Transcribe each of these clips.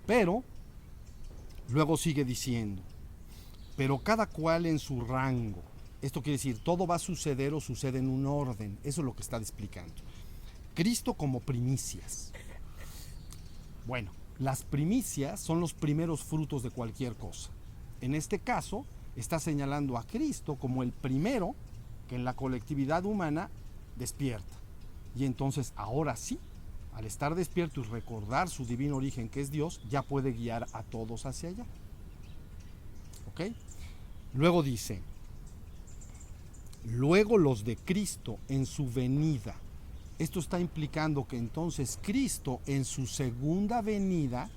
Pero luego sigue diciendo, pero cada cual en su rango. Esto quiere decir, todo va a suceder o sucede en un orden. Eso es lo que está explicando. Cristo como primicias. Bueno, las primicias son los primeros frutos de cualquier cosa. En este caso, está señalando a Cristo como el primero que en la colectividad humana despierta. Y entonces, ahora sí, al estar despierto y recordar su divino origen, que es Dios, ya puede guiar a todos hacia allá. ¿Ok? Luego dice, luego los de Cristo en su venida. Esto está implicando que entonces Cristo en su segunda venida,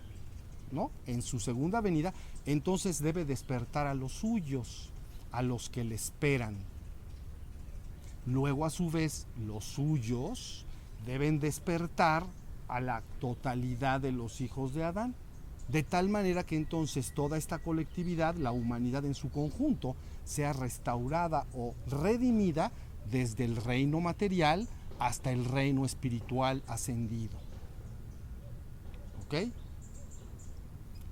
¿no? En su segunda venida, entonces debe despertar a los suyos, a los que le esperan. Luego, a su vez, los suyos deben despertar a la totalidad de los hijos de Adán, de tal manera que entonces toda esta colectividad, la humanidad en su conjunto, sea restaurada o redimida desde el reino material hasta el reino espiritual ascendido. ¿Ok?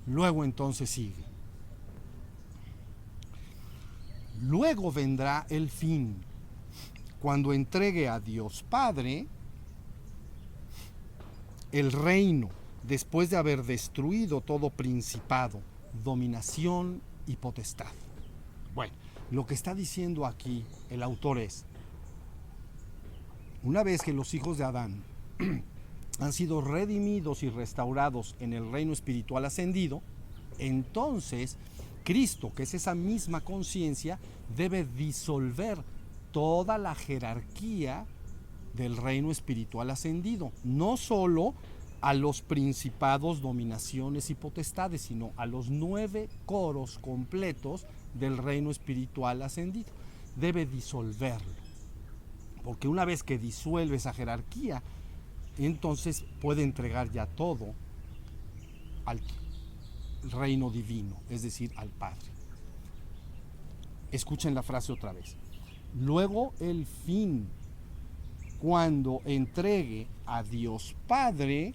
Luego entonces sigue. Luego vendrá el fin, cuando entregue a Dios Padre el reino, después de haber destruido todo principado, dominación y potestad. Bueno, lo que está diciendo aquí el autor es, una vez que los hijos de Adán han sido redimidos y restaurados en el reino espiritual ascendido, entonces Cristo, que es esa misma conciencia, debe disolver toda la jerarquía del reino espiritual ascendido, no solo a los principados, dominaciones y potestades, sino a los 9 coros completos del reino espiritual ascendido. Debe disolverlo, porque una vez que disuelve esa jerarquía, entonces puede entregar ya todo al reino divino, es decir, al Padre. Escuchen la frase otra vez. Luego el fin, cuando entregue a Dios Padre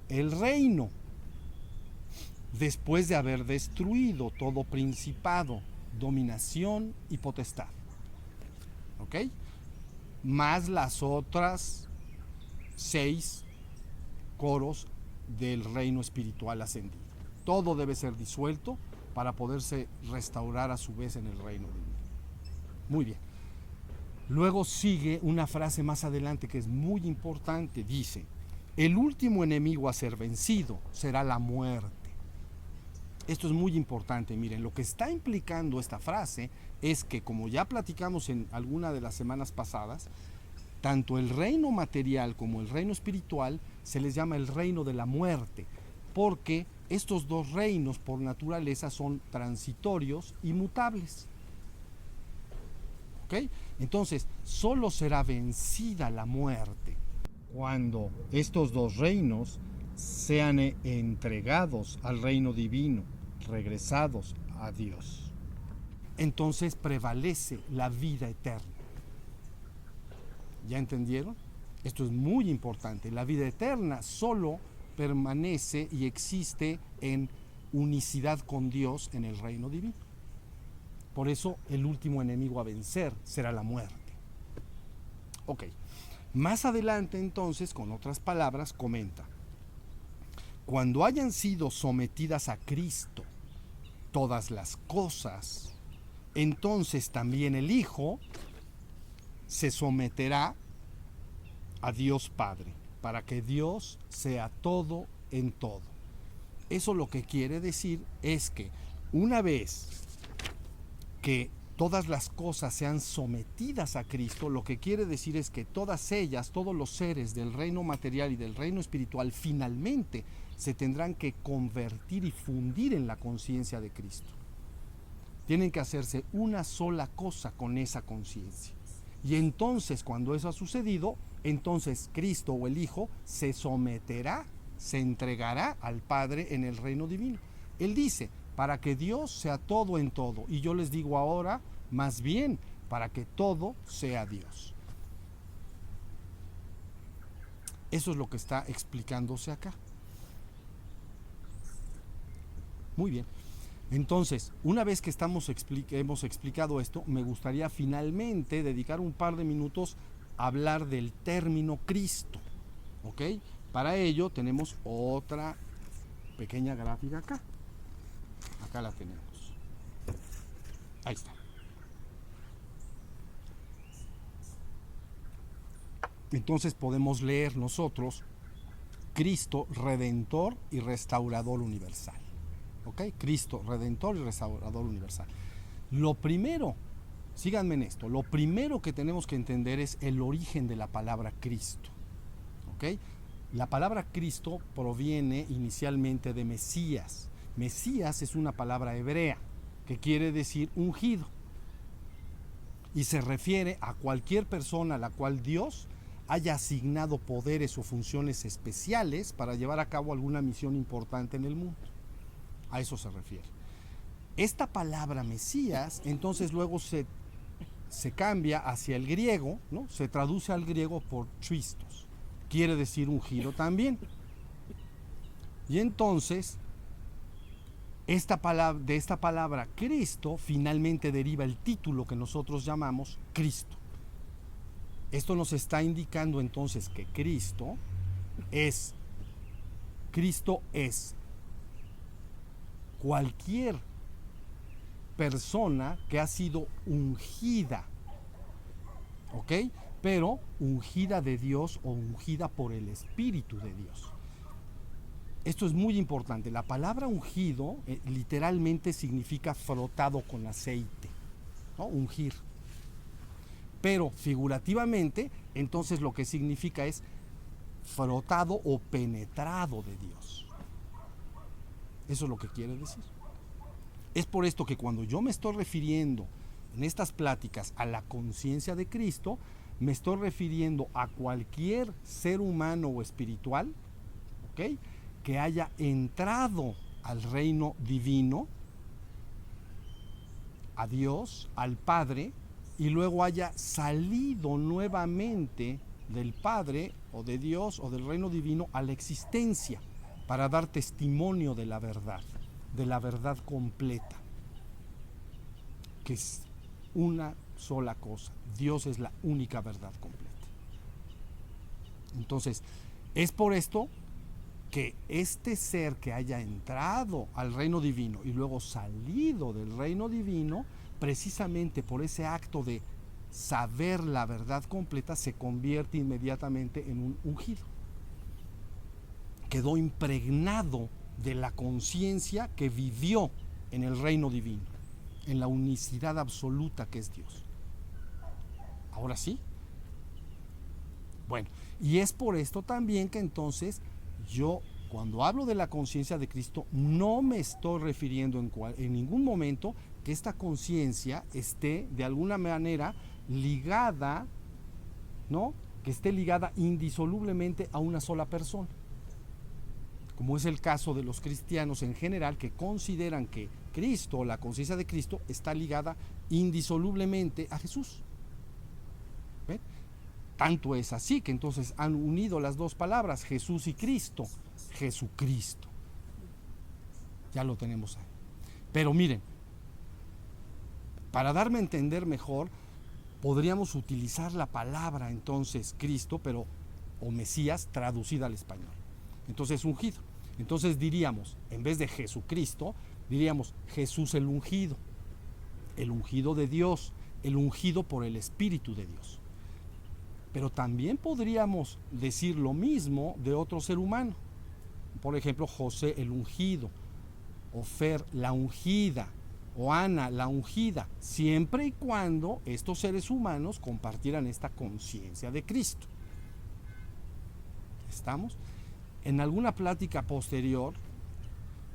el reino, después de haber destruido todo principado, dominación y potestad. ¿Ok? Más las otras 6 coros del reino espiritual ascendido. Todo debe ser disuelto para poderse restaurar a su vez en el reino divino. Muy bien. Luego sigue una frase más adelante que es muy importante. Dice, el último enemigo a ser vencido será la muerte. Esto es muy importante. Miren, lo que está implicando esta frase es que, como ya platicamos en alguna de las semanas pasadas, tanto el reino material como el reino espiritual se les llama el reino de la muerte, porque estos dos reinos por naturaleza son transitorios y mutables. ¿Ok? Entonces, solo será vencida la muerte cuando estos dos reinos sean entregados al reino divino, regresados a Dios. Entonces prevalece la vida eterna. ¿Ya entendieron? Esto es muy importante. La vida eterna solo permanece y existe en unicidad con Dios en el reino divino. Por eso el último enemigo a vencer será la muerte. Ok. Más adelante entonces, con otras palabras, comenta, cuando hayan sido sometidas a Cristo todas las cosas, entonces también el Hijo se someterá a Dios Padre, para que Dios sea todo en todo. Eso lo que quiere decir es que una vez que todas las cosas sean sometidas a Cristo, lo que quiere decir es que todas ellas, todos los seres del reino material y del reino espiritual, finalmente se tendrán que convertir y fundir en la conciencia de Cristo. Tienen que hacerse una sola cosa con esa conciencia. Y entonces, cuando eso ha sucedido, entonces Cristo o el Hijo se someterá, se entregará al Padre en el reino divino. Él dice, para que Dios sea todo en todo. Y yo les digo ahora, más bien, para que todo sea Dios. Eso es lo que está explicándose acá. Muy bien. Entonces, una vez que hemos explicado esto, me gustaría finalmente dedicar un par de minutos a hablar del término Cristo. ¿Ok? Para ello tenemos otra pequeña gráfica acá. Acá la tenemos. Ahí está. Entonces podemos leer nosotros Cristo, Redentor y Restaurador Universal. ¿Ok? Cristo, Redentor y Restaurador Universal. Lo primero, síganme en esto, lo primero que tenemos que entender es el origen de la palabra Cristo. ¿Ok? La palabra Cristo proviene inicialmente de Mesías. Mesías es una palabra hebrea que quiere decir ungido. Y se refiere a cualquier persona a la cual Dios haya asignado poderes o funciones especiales para llevar a cabo alguna misión importante en el mundo. A eso se refiere. Esta palabra Mesías, entonces luego se cambia hacia el griego, ¿no? Se traduce al griego por Christos. Quiere decir ungido también. Y entonces, de esta palabra Cristo finalmente deriva el título que nosotros llamamos Cristo. Esto nos está indicando entonces que Cristo es cualquier persona que ha sido ungida, ¿ok? Pero ungida de Dios o ungida por el Espíritu de Dios. Esto es muy importante. La palabra ungido literalmente significa frotado con aceite, ¿no? Ungir. Pero figurativamente, entonces lo que significa es frotado o penetrado de Dios. Eso es lo que quiere decir. Es por esto que cuando yo me estoy refiriendo en estas pláticas a la conciencia de Cristo, me estoy refiriendo a cualquier ser humano o espiritual, ¿ok?, que haya entrado al reino divino, a Dios, al Padre, y luego haya salido nuevamente del Padre o de Dios o del reino divino a la existencia para dar testimonio de la verdad completa, que es una sola cosa. Dios es la única verdad completa. Entonces, es por esto que este ser que haya entrado al reino divino y luego salido del reino divino, precisamente por ese acto de saber la verdad completa, se convierte inmediatamente en un ungido. Quedó impregnado de la conciencia que vivió en el reino divino, en la unicidad absoluta que es Dios. ¿Ahora sí? Bueno, y es por esto también que entonces yo, cuando hablo de la conciencia de Cristo, no me estoy refiriendo en ningún momento que esta conciencia esté de alguna manera ligada, ¿no?, que esté ligada indisolublemente a una sola persona, como es el caso de los cristianos en general, que consideran que Cristo, la conciencia de Cristo, está ligada indisolublemente a Jesús. ¿Ven? Tanto es así que entonces han unido las dos palabras, Jesús y Cristo, Jesucristo. Ya lo tenemos ahí. Pero miren, para darme a entender mejor, podríamos utilizar la palabra entonces Cristo, pero o Mesías traducida al español. Entonces ungido. Entonces diríamos, en vez de Jesucristo, diríamos Jesús el ungido de Dios, el ungido por el Espíritu de Dios. Pero también podríamos decir lo mismo de otro ser humano. Por ejemplo, José el ungido, o Fer la ungida, o Ana la ungida, siempre y cuando estos seres humanos compartieran esta conciencia de Cristo. ¿Estamos? En alguna plática posterior,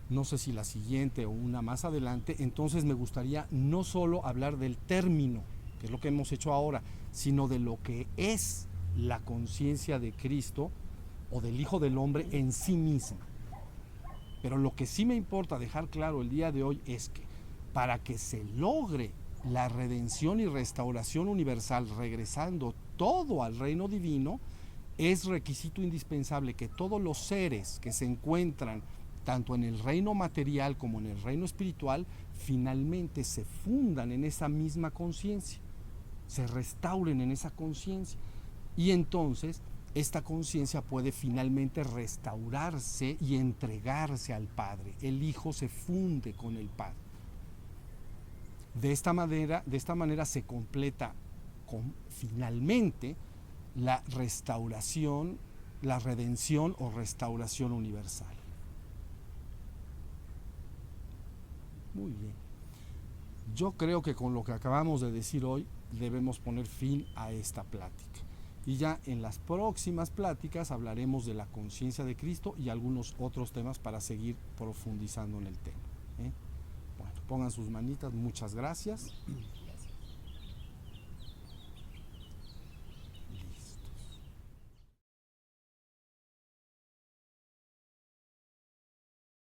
no sé si la siguiente o una más adelante, entonces me gustaría no solo hablar del término, que es lo que hemos hecho ahora, sino de lo que es la conciencia de Cristo o del Hijo del Hombre en sí misma. Pero lo que sí me importa dejar claro el día de hoy es que para que se logre la redención y restauración universal, regresando todo al reino divino, es requisito indispensable que todos los seres que se encuentran tanto en el reino material como en el reino espiritual, finalmente se fundan en esa misma conciencia, se restauren en esa conciencia. Y entonces esta conciencia puede finalmente restaurarse y entregarse al Padre. El Hijo se funde con el Padre. De esta manera se completa finalmente la restauración, la redención o restauración universal. Muy bien. Yo creo que con lo que acabamos de decir hoy debemos poner fin a esta plática. Y ya en las próximas pláticas hablaremos de la conciencia de Cristo y algunos otros temas para seguir profundizando en el tema. Bueno, pongan sus manitas, muchas gracias.